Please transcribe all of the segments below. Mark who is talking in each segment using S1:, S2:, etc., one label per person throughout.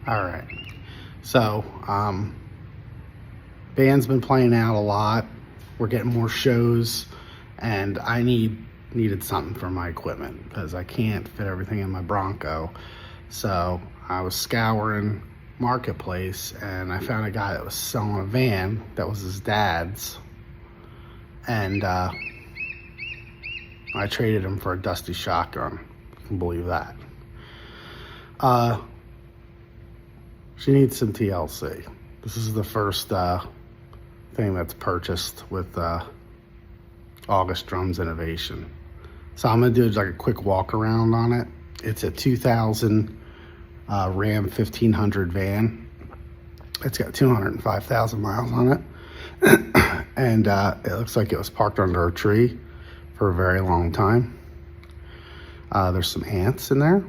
S1: All right. So, band's been playing out a lot. We're getting more shows, and I needed something for my equipment because I can't fit everything in my Bronco. So I was scouring Marketplace, and I found a guy that was selling a van that was his dad's, and I traded him for a dusty shotgun. You can believe that. She needs some TLC. This is the first thing that's purchased with August Drums Innovation. So I'm gonna do like a quick walk around on it. It's a 2000 Ram 1500 van. It's got 205,000 miles on it. And it looks like it was parked under a tree for a very long time. There's some ants in there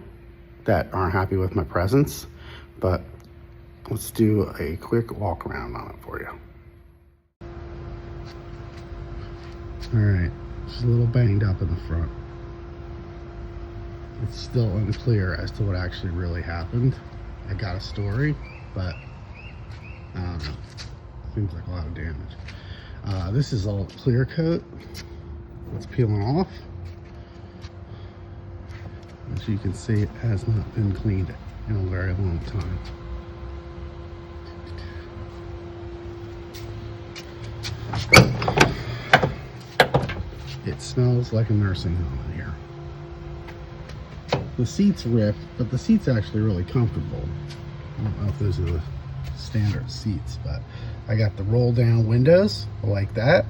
S1: that aren't happy with my presence, but let's do a quick walk around on it for you. All right, it's a little banged up in the front. It's still unclear as to what actually really happened. I got a story, but I don't know. Seems like a lot of damage. This is all clear coat. It's peeling off. As you can see, it has not been cleaned in a very long time. It smells like a nursing home in here. The seats ripped, but the seat's actually really comfortable. I don't know if those are the standard seats, but I got the roll down windows. I like that.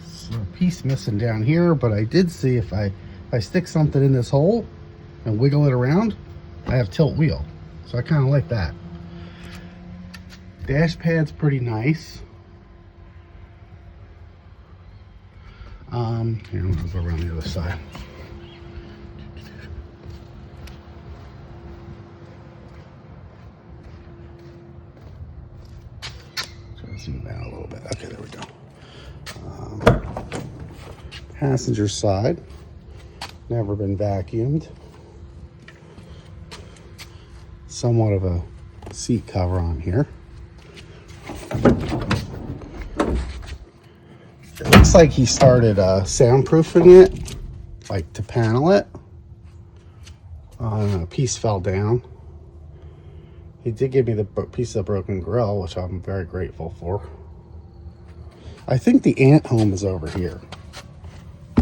S1: So a piece missing down here, but I did see if I stick something in this hole and wiggle it around, I have tilt wheel. So I kind of like that. Dash pad's pretty nice. Here, I'll go around the other side. Try to zoom down a little bit. Okay, there we go. Passenger side, never been vacuumed. Somewhat of a seat cover on here. It looks like he started soundproofing it, like to panel it. A piece fell down. He did give me the piece of broken grill, which I'm very grateful for. I think the ant home is over here.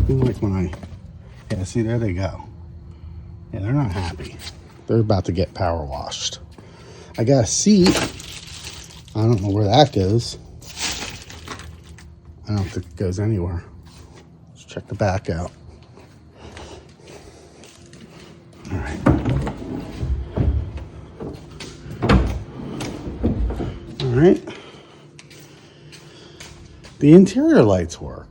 S1: Like yeah, see, there they go. Yeah, they're not happy. They're about to get power washed. I got a seat. I don't know where that goes. I don't think it goes anywhere. Let's check the back out. All right. All right. The interior lights work.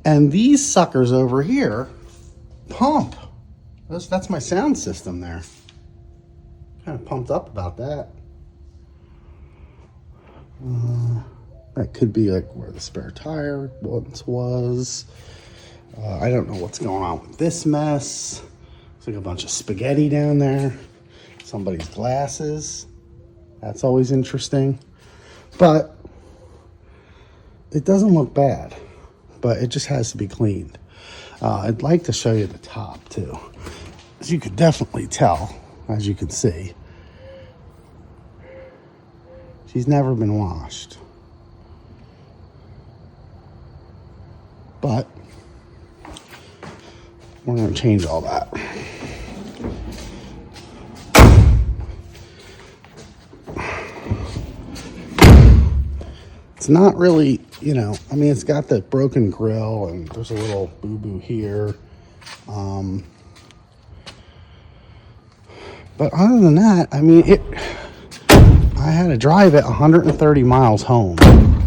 S1: And these suckers over here pump. That's my sound system there. Kind of pumped up about that. That could be like where the spare tire once was. I don't know what's going on with this mess. It's like a bunch of spaghetti down there. Somebody's glasses. That's always interesting. But it doesn't look bad. But it just has to be cleaned. I'd like to show you the top too. As you could definitely tell, as you can see, she's never been washed. But we're going to change all that. It's not really, you know, I mean, it's got the broken grill and there's a little boo-boo here. But other than that, I mean, I had to drive it 130 miles home,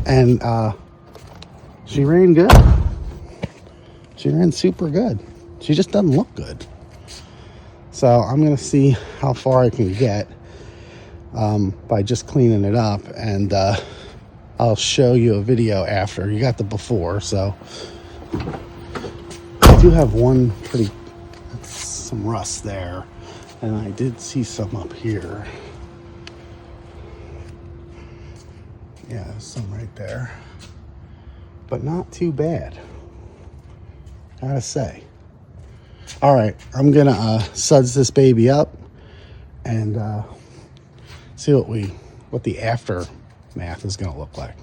S1: and she ran good. She ran super good. She just doesn't look good. So I'm going to see how far I can get by just cleaning it up, and I'll show you a video after. You got the before, so I do have one some rust there. And I did see some up here. Yeah, there's some right there. But not too bad, gotta say. All right, I'm gonna suds this baby up and see what the aftermath is gonna look like.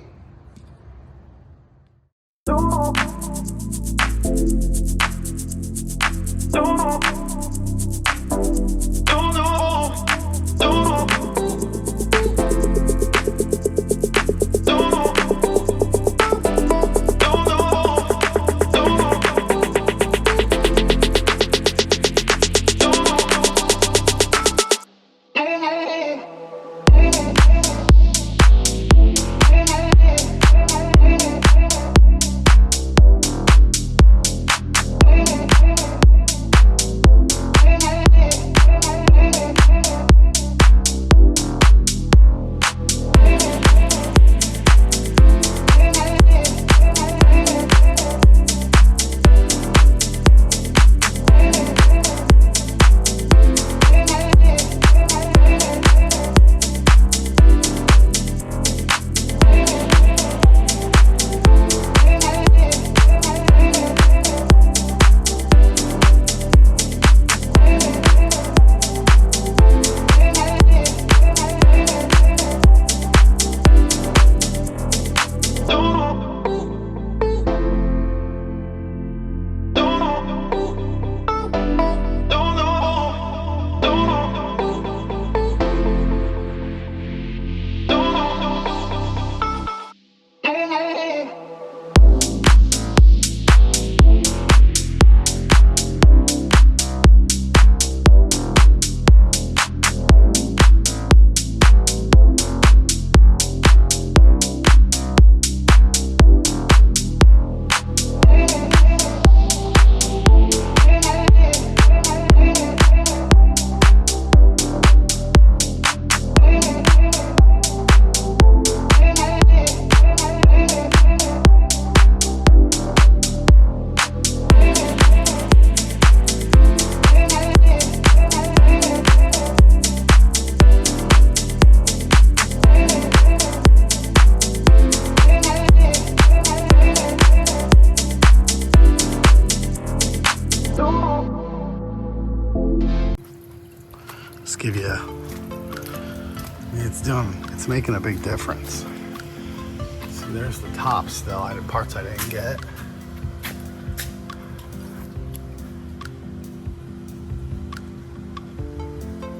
S1: Give you, it's making a big difference. See, there's the top still. I had parts I didn't get.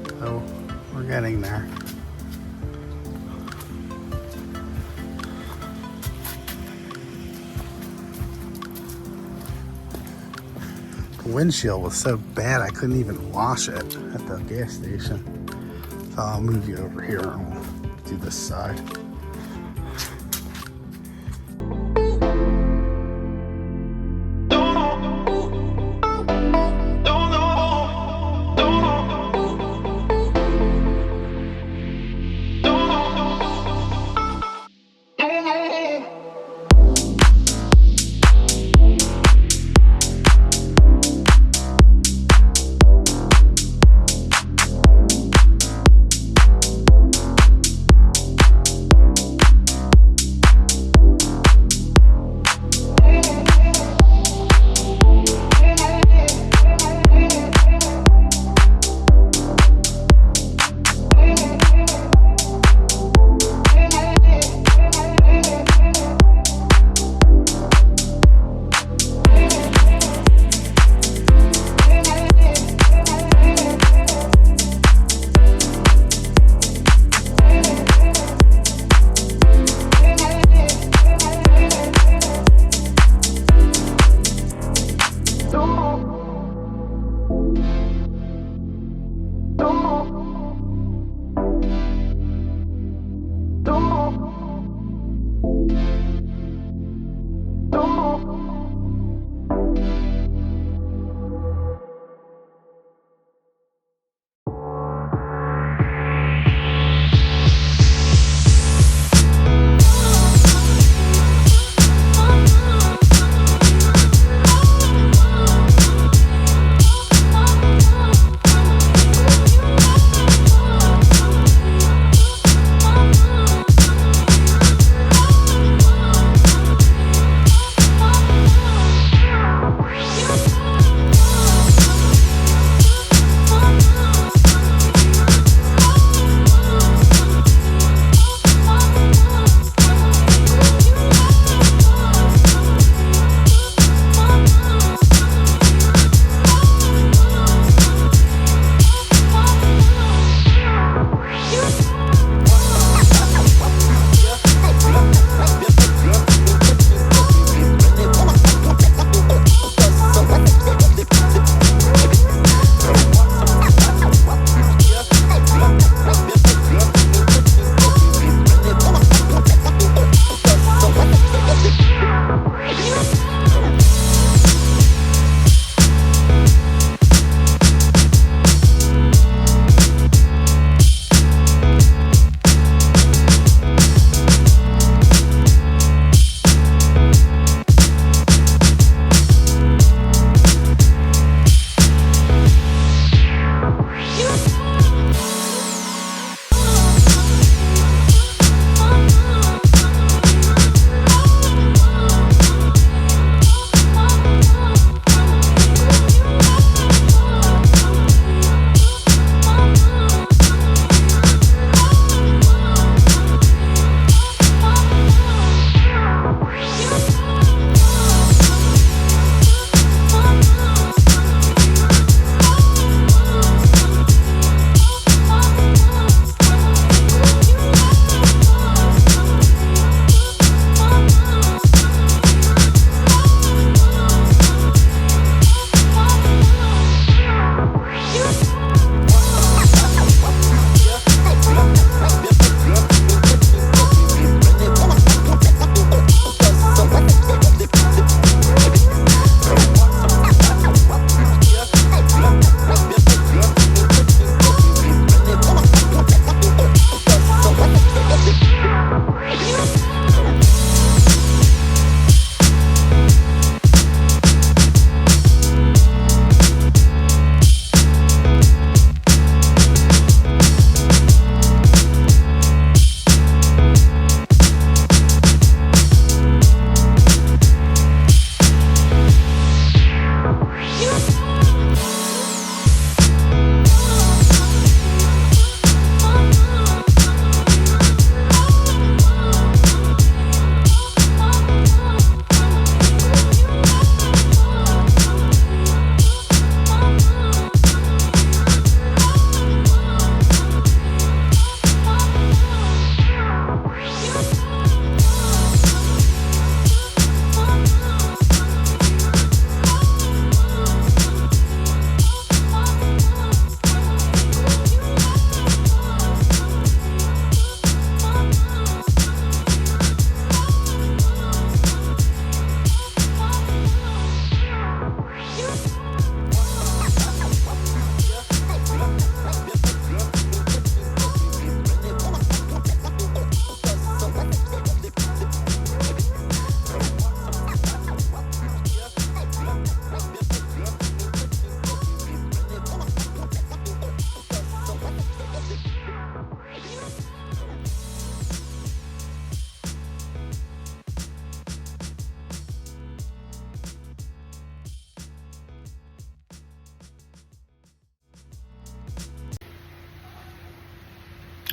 S1: So we're getting there. The windshield was so bad I couldn't even wash it at the gas station. So I'll move you over here and we'll do this side.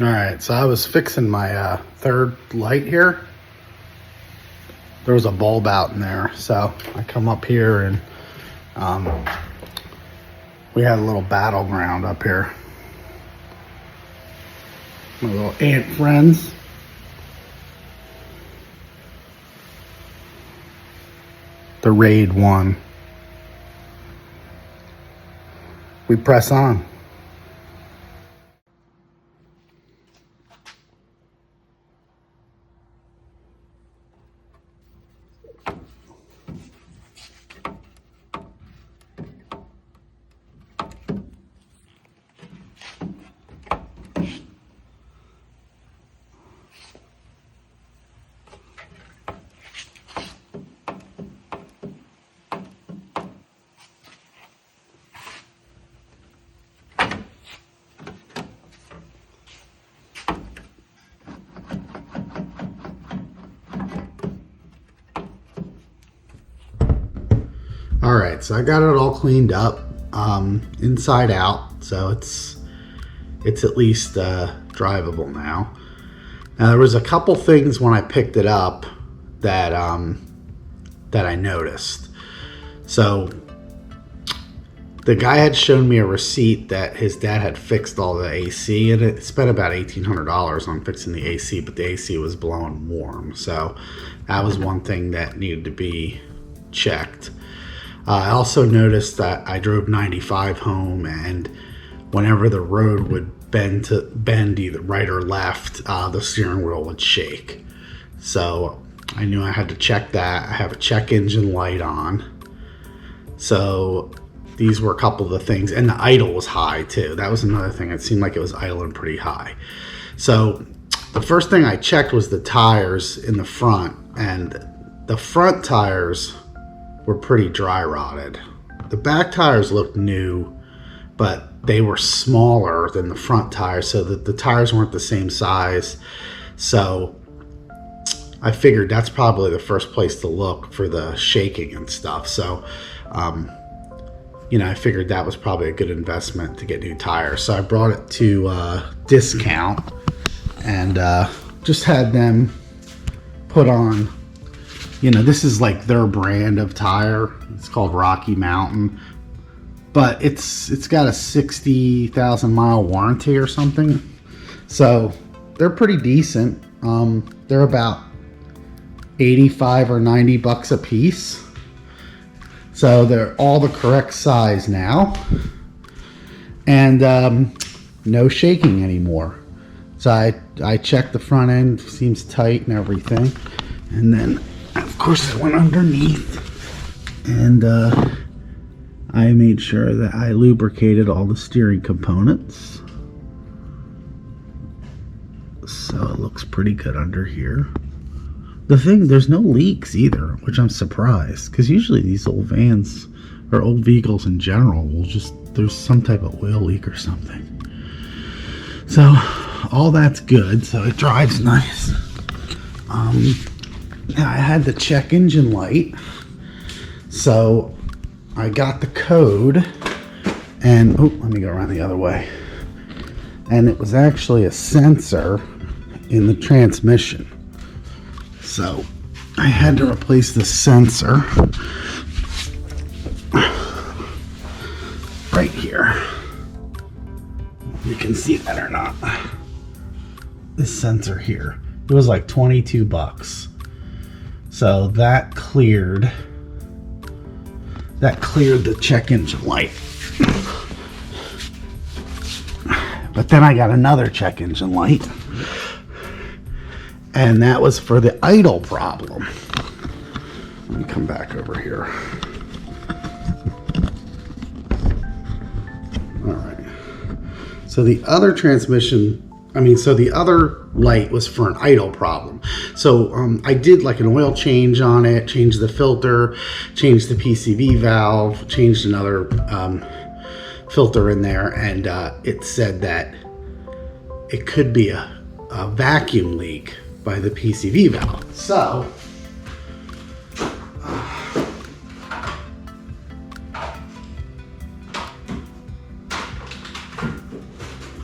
S1: All right, so I was fixing my third light here. There was a bulb out in there, so I come up here and we had a little battleground up here. My little ant friends. The raid won. We press on. All right, so I got it all cleaned up, inside out, so it's at least drivable now. Now there was a couple things when I picked it up that that I noticed. So the guy had shown me a receipt that his dad had fixed all the AC, and it spent about $1,800 on fixing the AC, but the AC was blowing warm, so that was one thing that needed to be checked. I also noticed that I drove 95 home, and whenever the road would bend either right or left, the steering wheel would shake. So I knew I had to check that. I have a check engine light on. So these were a couple of the things, and the idle was high too. That was another thing. It seemed like it was idling pretty high. So the first thing I checked was the tires in the front, and the front tires were pretty dry rotted. The back tires looked new, but they were smaller than the front tires, so that the tires weren't the same size. So I figured that's probably the first place to look for the shaking and stuff. So you know, I figured that was probably a good investment to get new tires. So I brought it to Discount and just had them put on, you know, this is like their brand of tire. It's called Rocky Mountain, but it's got a 60,000 mile warranty or something. So they're pretty decent. They're about 85 or 90 bucks a piece. So they're all the correct size now, and no shaking anymore. So I checked the front end, seems tight and everything, and then of course I went underneath and I made sure that I lubricated all the steering components, so it looks pretty good under here. There's no leaks either, which I'm surprised, because usually these old vans, or old vehicles in general, there's some type of oil leak or something. So all that's good, so it drives nice. Now I had the check engine light, so I got the code, and let me go around the other way. And it was actually a sensor in the transmission. So I had to replace the sensor right here. You can see that or not. This sensor here, it was like 22 bucks. So that cleared the check engine light. But then I got another check engine light, and that was for the idle problem. Let me come back over here. All right. So the other the other light was for an idle problem. So I did like an oil change on it, changed the filter, changed the PCV valve, changed another filter in there, and it said that it could be a vacuum leak by the PCV valve. So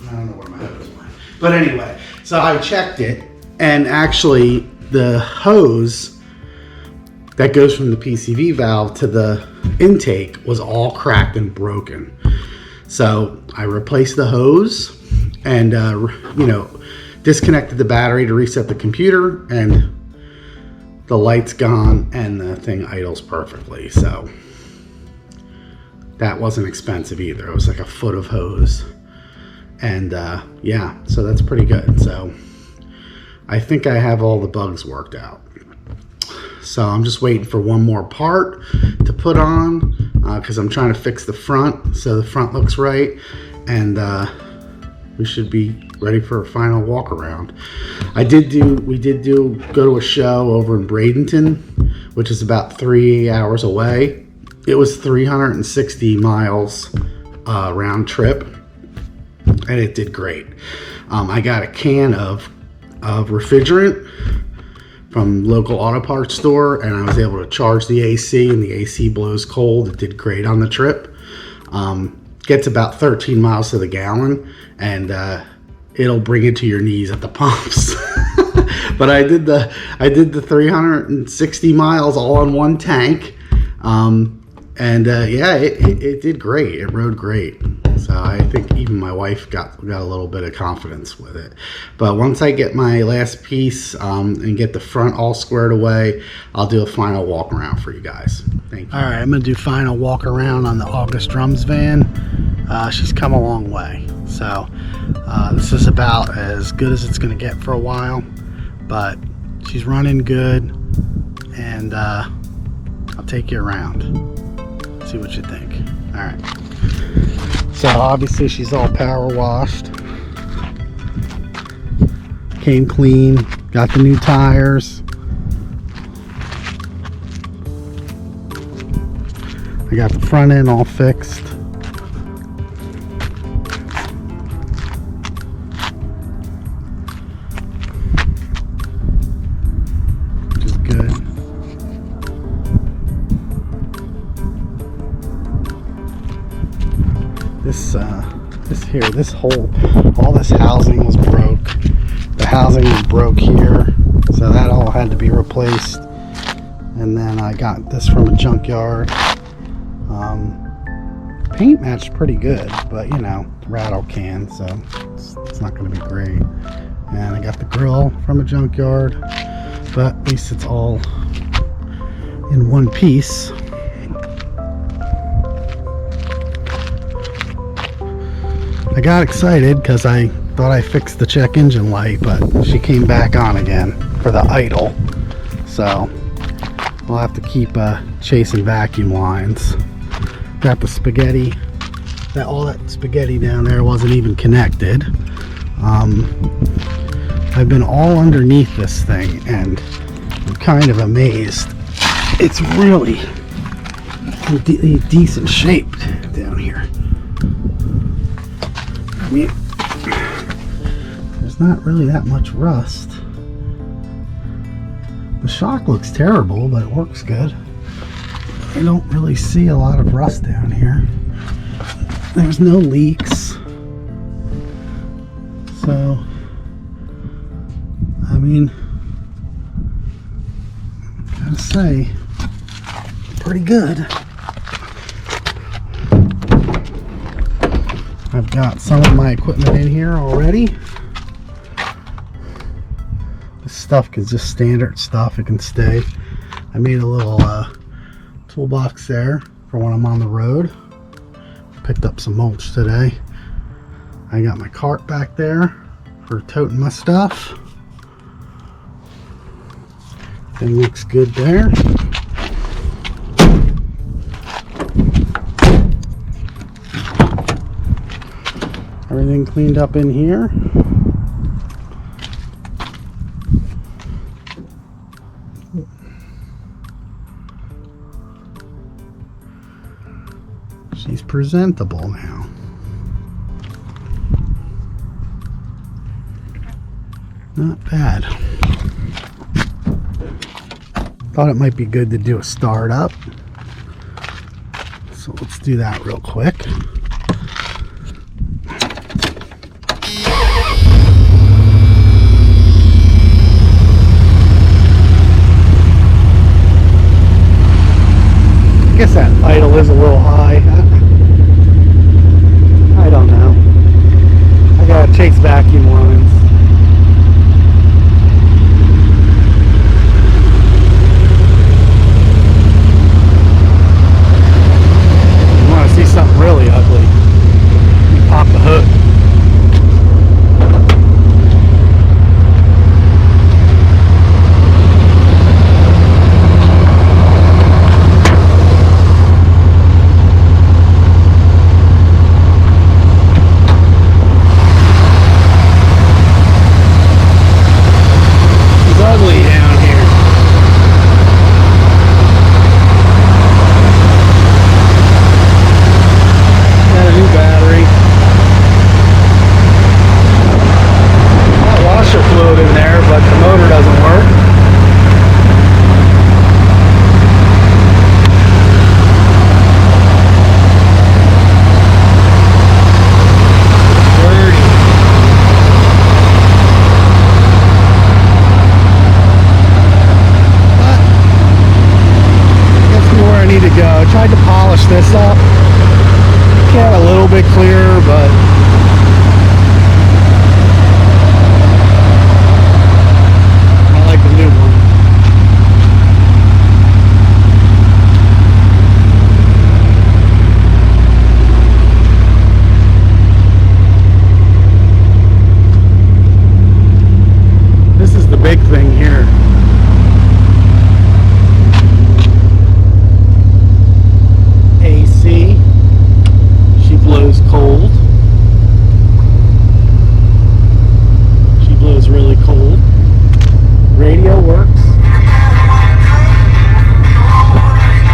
S1: I don't know where my head was going, But anyway, so I checked it, and actually the hose that goes from the PCV valve to the intake was all cracked and broken. So I replaced the hose and, disconnected the battery to reset the computer, and the light's gone and the thing idles perfectly. So that wasn't expensive either. It was like a foot of hose. And yeah, so that's pretty good. So I think I have all the bugs worked out. So I'm just waiting for one more part to put on because I'm trying to fix the front so the front looks right, and we should be ready for a final walk around. We did go to a show over in Bradenton, which is about 3 hours away. It was 360 miles round trip, and it did great. I got a can of refrigerant from local auto parts store, and I was able to charge the AC, and the AC blows cold. It did great on the trip. Gets about 13 miles to the gallon, and it'll bring it to your knees at the pumps. But I did the 360 miles all on one tank, and yeah, it did great. It rode great. So I think even my wife got a little bit of confidence with it. But once I get my last piece and get the front all squared away, I'll do a final walk around for you guys. Thank you. All right, I'm gonna do final walk around on the August Drums van. She's come a long way. So this is about as good as it's gonna get for a while, but she's running good, and I'll take you around. See what you think. All right. So obviously she's all power washed. Came clean. Got the new tires. I got the front end all fixed. Which is good. All this housing was broke. The housing was broke here, so that all had to be replaced. And then I got this from a junkyard. Paint matched pretty good, but rattle can, so it's not going to be great. And I got the grill from a junkyard, but at least it's all in one piece. I got excited because I thought I fixed the check engine light, but she came back on again for the idle. So we'll have to keep chasing vacuum lines. Got the spaghetti. All that spaghetti down there wasn't even connected. I've been all underneath this thing, and I'm kind of amazed. It's really in decent shape down here. I mean, there's not really that much rust. The shock looks terrible, but it works good. I don't really see a lot of rust down here. There's no leaks. So, I mean, gotta say, pretty good. I've got some of my equipment in here already. This stuff is just standard stuff. It can stay. I made a little toolbox there for when I'm on the road. Picked up some mulch today. I got my cart back there for toting my stuff. Thing looks good there. Everything cleaned up in here. She's presentable now. Not bad. Thought it might be good to do a start up. So let's do that real quick. idle is a little high. I don't know. I gotta chase vacuum lines. You want to see something really ugly? You pop the hood. Tried to polish this up, get a little bit clearer, but I like the new one. This is the big thing here. She blows cold. She blows really cold. Radio works.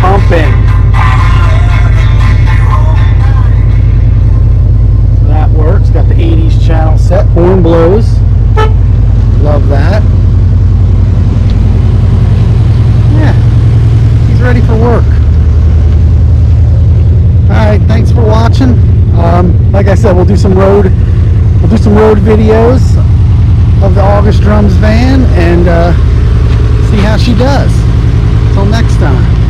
S1: Pumping. So that works. Got the 80s channel set. Horn blows. Love that. Yeah. She's ready for work. Alright, thanks for watching. Like I said, we'll do some road videos of the August Drums van and see how she does. Until next time.